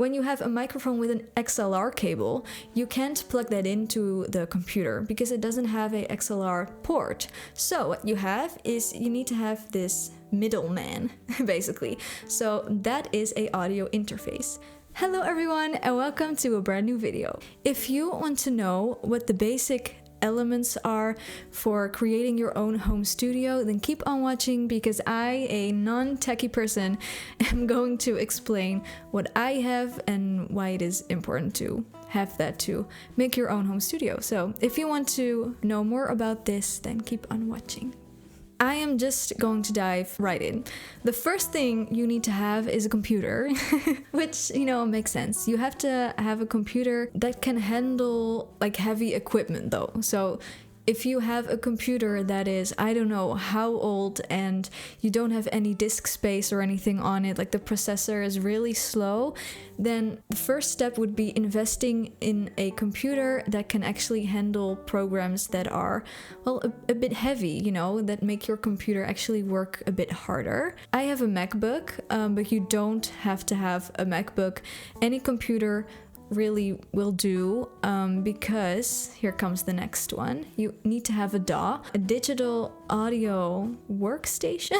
When you have a microphone with an XLR cable, you can't plug that into the computer because it doesn't have a XLR port. So what you have is you need to have this middleman, basically. So that is a audio interface. Hello everyone and welcome to a brand new video. If you want to know what the basic elements are for creating your own home studio, then keep on watching because I, a non-techie person, am going to explain what I have and why it is important to have that to make your own home studio. So if you want to know more about this, then keep on watching. I am just going to dive right in. The first thing you need to have is a computer, which, makes sense. You have to have a computer that can handle like heavy equipment though. So if you have a computer that is, I don't know how old and you don't have any disk space or anything on it, like the processor is really slow, then the first step would be investing in a computer that can actually handle programs that are, well, a bit heavy, that make your computer actually work a bit harder. I have a MacBook, but you don't have to have a MacBook. Any computer really will do, because here comes the next one. You need to have a DAW, a digital audio workstation.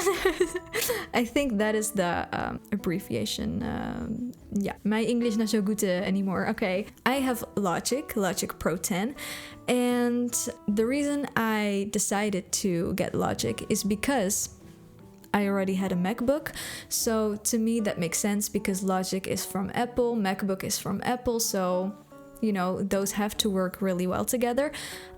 I think that is the abbreviation. Yeah, my English not so good anymore. Okay, I have Logic Pro 10, and the reason I decided to get Logic is because I already had a MacBook, so to me that makes sense because Logic is from Apple, MacBook is from Apple, so those have to work really well together.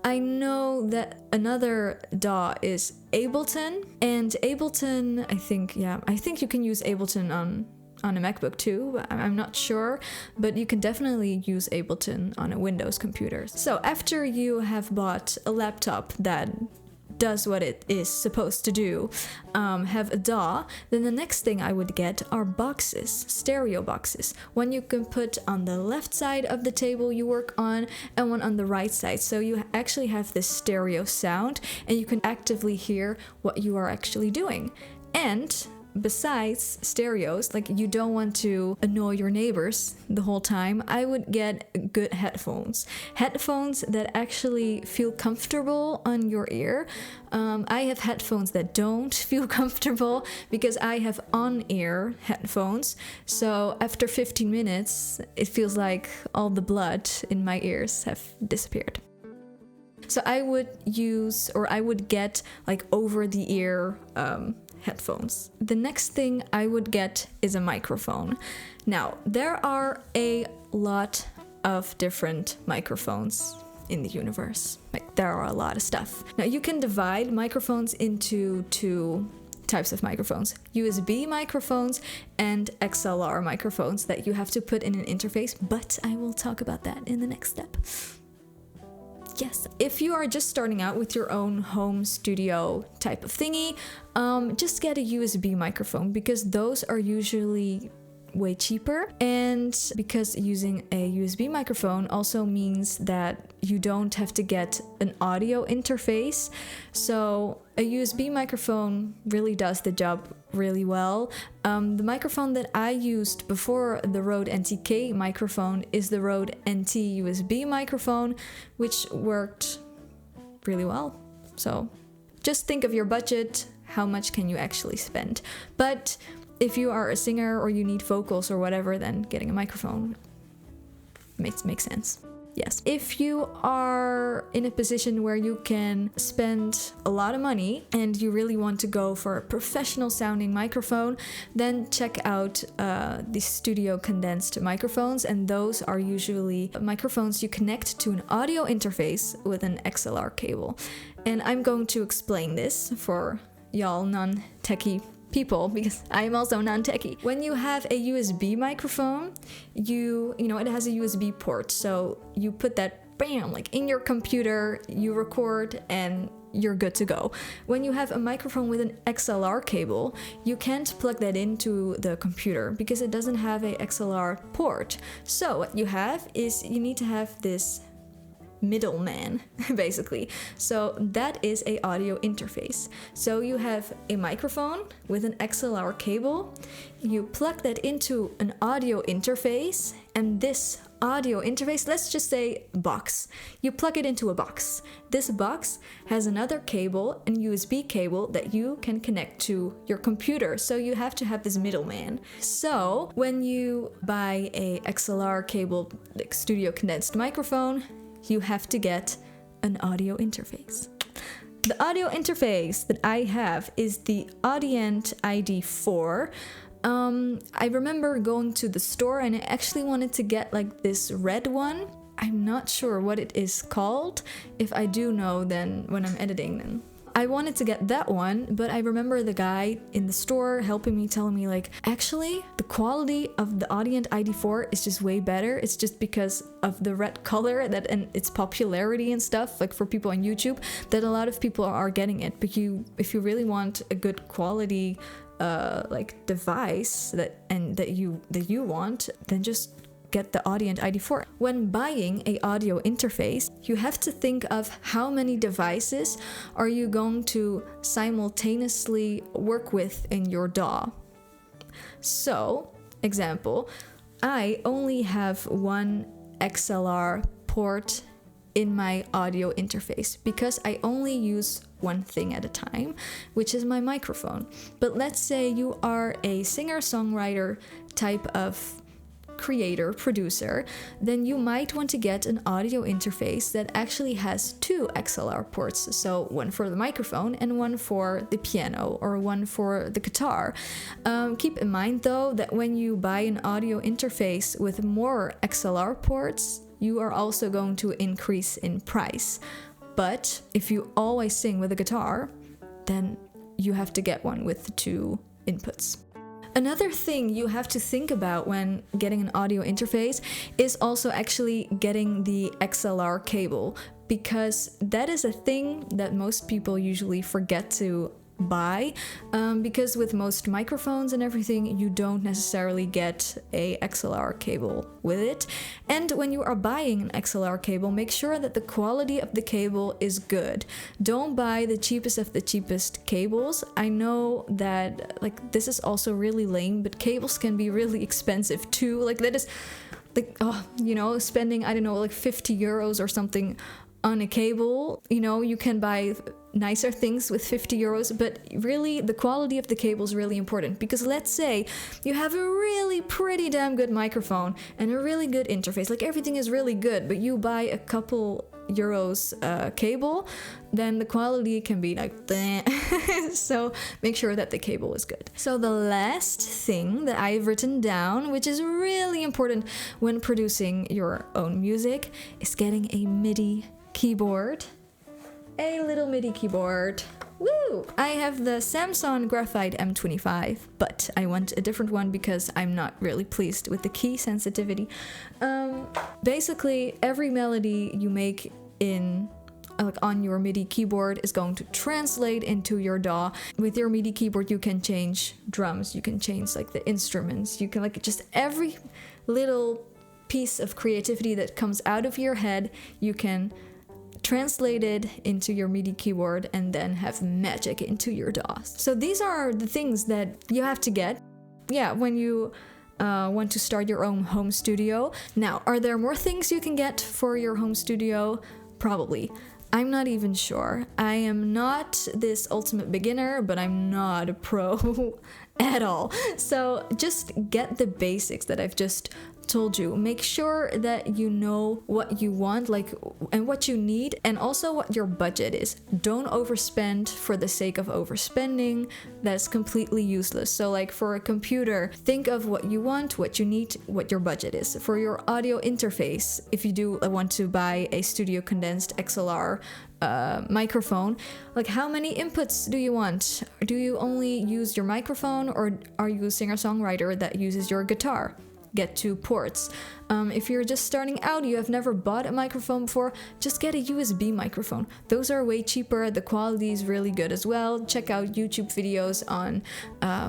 I know that another DAW is Ableton, and Ableton, I think you can use Ableton on a MacBook too, I'm not sure, but you can definitely use Ableton on a Windows computer. So after you have bought a laptop that does what it is supposed to do, have a DAW, then the next thing I would get are boxes, stereo boxes. One you can put on the left side of the table you work on and one on the right side. So you actually have this stereo sound and you can actively hear what you are actually doing. And besides stereos, like you don't want to annoy your neighbors the whole time, I would get good headphones. Headphones that actually feel comfortable on your ear. I have headphones that don't feel comfortable because I have on-ear headphones. So after 15 minutes, it feels like all the blood in my ears have disappeared. So I would get like over-the-ear headphones. The next thing I would get is a microphone. Now, there are a lot of different microphones in the universe. Like, there are a lot of stuff. Now, you can divide microphones into two types of microphones: USB microphones and XLR microphones that you have to put in an interface, but I will talk about that in the next step. Yes, if you are just starting out with your own home studio type of thingy, just get a USB microphone because those are usually way cheaper, and because using a USB microphone also means that you don't have to get an audio interface. So a USB microphone really does the job really well. The microphone that I used before the Rode NTK microphone is the Rode NT USB microphone, which worked really well. So just think of your budget, how much can you actually spend? But if you are a singer or you need vocals or whatever, then getting a microphone makes sense. Yes. If you are in a position where you can spend a lot of money and you really want to go for a professional sounding microphone, then check out the studio condensed microphones, and those are usually microphones you connect to an audio interface with an XLR cable. And I'm going to explain this for y'all non-techie people because I am also non-techie. When you have a USB microphone, it has a USB port, so you put that bam, like in your computer, you record and you're good to go. When you have a microphone with an XLR cable, you can't plug that into the computer because it doesn't have a XLR port. So what you have is you need to have this middleman, basically. So that is a audio interface. So you have a microphone with an XLR cable, you plug that into an audio interface, and this audio interface, let's just say box, you plug it into a box. This box has another cable, an USB cable that you can connect to your computer, so you have to have this middleman. So when you buy a XLR cable, like studio condensed microphone, you have to get an audio interface. The audio interface that I have is the Audient ID4. I remember going to the store and I actually wanted to get like this red one. I'm not sure what it is called. If I do know, then when I'm editing, then I wanted to get that one, but I remember the guy in the store helping me, telling me like, actually, the quality of the Audient ID4 is just way better. It's just because of the red color that and its popularity and stuff, like for people on YouTube, that a lot of people are getting it. But if you really want a good quality like device that you want, then just get the Audient ID4. When buying a audio interface, you have to think of how many devices are you going to simultaneously work with in your DAW. So, example, I only have one XLR port in my audio interface because I only use one thing at a time, which is my microphone. But let's say you are a singer-songwriter type of creator, producer, then you might want to get an audio interface that actually has two XLR ports. So one for the microphone and one for the piano or one for the guitar. Keep in mind though that when you buy an audio interface with more XLR ports, you are also going to increase in price. But if you always sing with a guitar, then you have to get one with the two inputs. Another thing you have to think about when getting an audio interface is also actually getting the XLR cable, because that is a thing that most people usually forget to buy, because with most microphones and everything you don't necessarily get a XLR cable with it. And when you are buying an XLR cable, make sure that the quality of the cable is good. Don't buy the cheapest of the cheapest cables. I know that like this is also really lame, but cables can be really expensive too. Like that is like, oh, you know, spending, I don't know, like 50 euros or something on a cable. You know, you can buy nicer things with 50 euros, but really the quality of the cable is really important, because let's say you have a really pretty damn good microphone and a really good interface, like everything is really good, but you buy a couple euros cable, then the quality can be like so make sure that the cable is good. So the last thing that I've written down, which is really important when producing your own music, is getting a MIDI keyboard. A little MIDI keyboard. Woo! I have the Samsung Graphite M25, but I want a different one because I'm not really pleased with the key sensitivity. Basically, every melody you make in like on your MIDI keyboard is going to translate into your DAW. With your MIDI keyboard, you can change drums, you can change like the instruments, you can like just every little piece of creativity that comes out of your head, you can translate it into your MIDI keyboard and then have magic into your DAWs. So these are the things that you have to get, when you want to start your own home studio. Now, are there more things you can get for your home studio? Probably. I'm not even sure. I am not this ultimate beginner, but I'm not a pro at all. So just get the basics that I've just told you. Make sure that you know what you want, like, and what you need, and also what your budget is. Don't overspend for the sake of overspending. That's completely useless. So like for a computer, think of what you want, what you need, what your budget is. For your audio interface, if you do want to buy a studio condensed XLR microphone, like how many inputs do you want? Do you only use your microphone, or are you a singer-songwriter that uses your guitar? get two ports. If you're just starting out, you have never bought a microphone before, just get a USB microphone. Those are way cheaper, the quality is really good as well. Check out YouTube videos on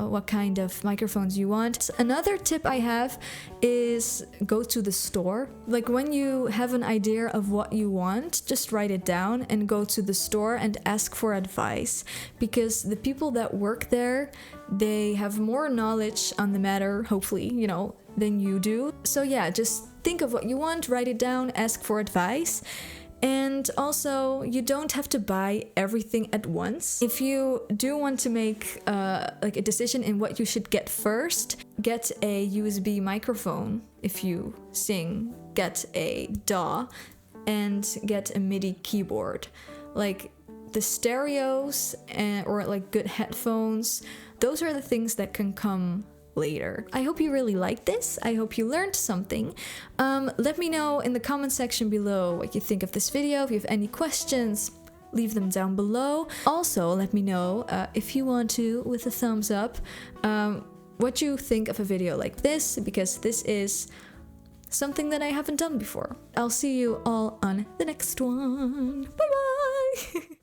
what kind of microphones you want. Another tip I have is go to the store. Like when you have an idea of what you want, just write it down and go to the store and ask for advice, because the people that work there, they have more knowledge on the matter, hopefully, you know, than you do. So yeah, just think of what you want, write it down, ask for advice. And also, you don't have to buy everything at once. If you do want to make like a decision in what you should get first, get a USB microphone. If you sing, get a DAW and get a MIDI keyboard. Like the stereos or like good headphones, those are the things that can come later. I hope you really liked this. I hope you learned something. Let me know in the comment section below what you think of this video. If you have any questions, leave them down below. Also, let me know if you want to, with a thumbs up, what you think of a video like this, because this is something that I haven't done before. I'll see you all on the next one. Bye bye!